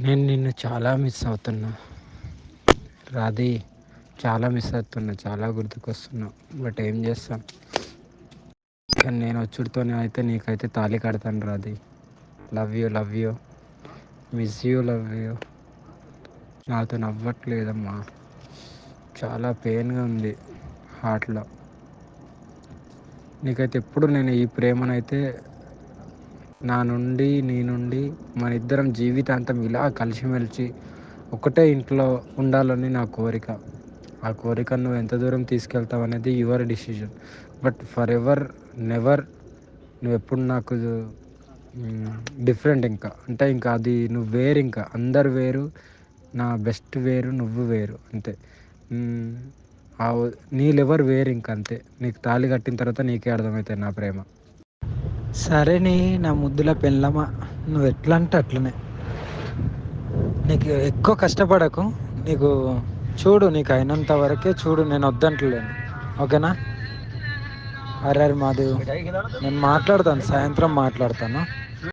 నేను నిన్ను చాలా మిస్ అవుతున్నా రాధి. చాలా మిస్ అవుతున్నా, చాలా గుర్తుకొస్తున్నా. బట్ ఏం చేస్తాం. కానీ నేను వచ్చుడితోనే అయితే నీకైతే తాళి కడతాను Radhi. Love you, love you, miss you, love you. నాతో నవ్వట్లేదమ్మా. చాలా పెయిన్గా ఉంది హార్ట్లో. నీకైతే ఎప్పుడు నేను ఈ ప్రేమనైతే నీ నుండి మన ఇద్దరం జీవితాంతం ఇలా కలిసిమెలిసి ఒకటే ఇంట్లో ఉండాలని నా కోరిక. ఆ కోరికను నువ్వు ఎంత దూరం తీసుకెళ్తావు అనేది your decision. But for ever never నువ్వు ఎప్పుడు నాకు డిఫరెంట్. ఇంకా అంటే ఇంకా అది నువ్వు వేరు, ఇంకా అందరు వేరు, నా బెస్ట్ వేరు, నువ్వు వేరు అంతే. మ్, ఆ నీ లెవర్ వేరు, ఇంక అంతే. నీకు తాళి కట్టిన తర్వాత నీకే అర్థమవుతాయి నా ప్రేమ. సరేని నా ముద్దుల పెళ్ళమా, నువ్వు ఎట్లా అంటే అట్లనే. నీకు ఎక్కువ కష్టపడకు. నీకు చూడు, నీకు అయినంత వరకే చూడు. నేను వద్దంటలేను, ఓకేనా? అరే మాధవ్, నేను మాట్లాడతాను, సాయంత్రం మాట్లాడతాను.